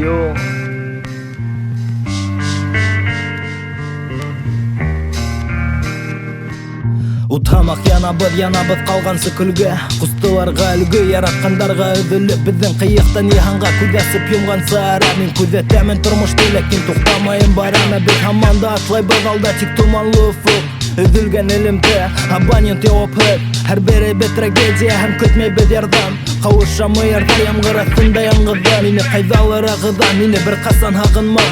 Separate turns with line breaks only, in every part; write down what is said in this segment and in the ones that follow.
Yo.
Утамак янабыд калгансы күлгө. Кустыларга үлгү, яраткандарга өдүлүп, биздин кыйыктан иханга күзөсүп юмган саара. Мен күзөтөмүн турмушту, лекин туктамайын барам. Биз хаман да атлайбыз, алда тик туманлуу уфук. Үзүлгөн элимде абонент жооп, ар бири бир трагедия, һәм көтмөйбүз жардам. Кавышамы ярдар ямгыр астында яңгыда. Мени кайдалар агыда, мени бир касан хагынма.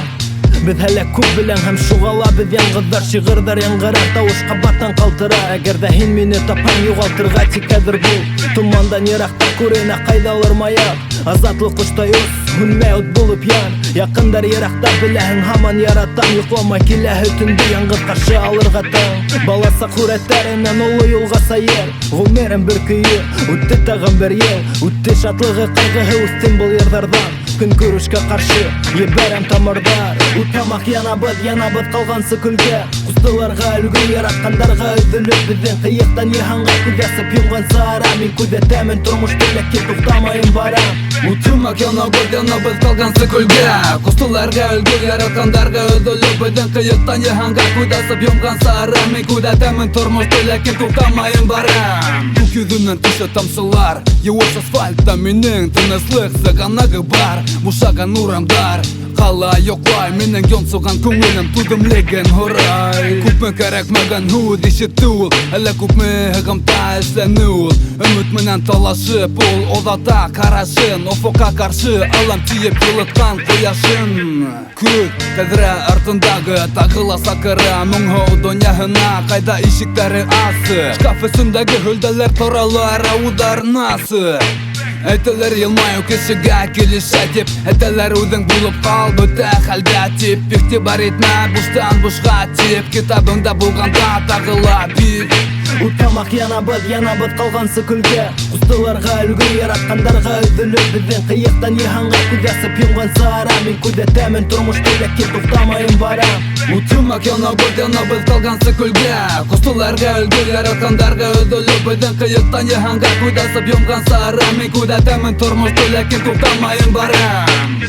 Biz hele күп белән һәм шугала без яңгыдар, шигырьдар яңгырар, тавыш кабаттан калтыра. Әгәр дә һин мине тапаң, югалтырга тик хәзер бул. Тумандан еракта күренә кайдалар маяк. Азатлык куштай үз, һүнмәй ут булып ян. Якындар еракта беләһең һаман яратам. Йоклама килә төндә яңгыр каршы алырга таң. Баласа хүрәтләреннән олы юлга сайыр. Гомерем бер көйе, үтте тагын бер ел. Үтте шатлыгы, кайгыһы үстен бул ярдардан. Күн күрешкә каршы ебәрәм тамырдар. Утамак янабыд калгансы күлгә. Кустыларга үлгү, яраткандарга өҙөлөп, биздин кыйыктан иханга күзәсеп йомган саара. Мин күзәтәмен тормошты, лекин туктамайын барам.
Утамак янабыд калгансы күлгә. Кустыларга үлгү, яраткандарга өҙөлөп, биздин кыйыктан иханга күзәсеп йомган саара. Мин күзәтәмен тормошты, лекин туктамайын барам. Күк йөҙөнән төшә тамсылар, юаш асфальтта минең тыныслык сыганагы бар. Бушаган урамдар, кала йоклай, минең йонсуган күңелем түҙемлеген һорай. Күпме кәрәкмәгән һүҙ ишетте ул, әллә күпме һығымта эшләне ул. Өмөт менән талашып ул оҙата карашын, офоҡҡа каршы алам тиеп йылытҡан ҡояшын. Күк тәҙрә артындагы тағы саҡыра моңһоу донъяһына, ҡайҙа ишектәре асы. Шкаф эсендәге һөлдәләр торалар, ауҙар насы. Әйтәләр йылмаю кешегә килешә дип, әйтәләр үҙең булып ҡал бөтә хәлдә тип. Иғтибар итмә буштан бушҡа тип, китабыңда булғанда тағыла бит.
Утамак янабыд калгансы күлгә. Кустыларга үлгү, яраткандарга өҙөлөп, биздин кыйыктан иханга күзәсеп йомган саара. Мин күзәтәмен тормошты, лекин туктамайын барам.
Утамак янабыд калгансы күлгә. Кустыларга үлгү, яраткандарга өҙөлөп, биздин кыйыктан иханга күзәсеп йомган саара. Мин күзәтәмен тормошты, лекин туктамайын барам.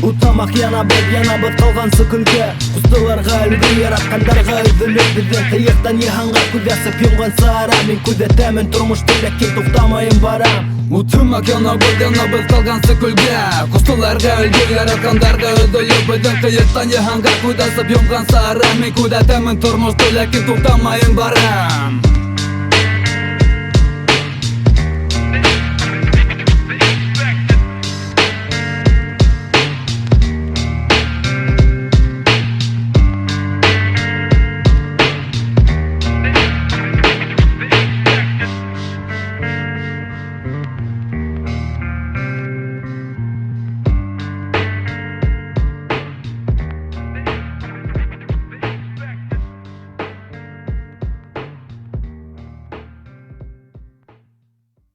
Утамак янабыд калгансы күлгә. Кустыларга үлгү, яраткандарга өҙөлөп, биздин кыйыктан иханга күзәсеп йомган саара. Мин күзәтәмен тормошты, лекин туктамайын барам.
Утамак янабыд калгансы күлгә. Кустыларга үлгү, яраткандарга өҙөлөп, биздин кыйыктан иханга күзәсеп йомган саара. Мин күзәтәмен тормошты, лекин туктамайын барам.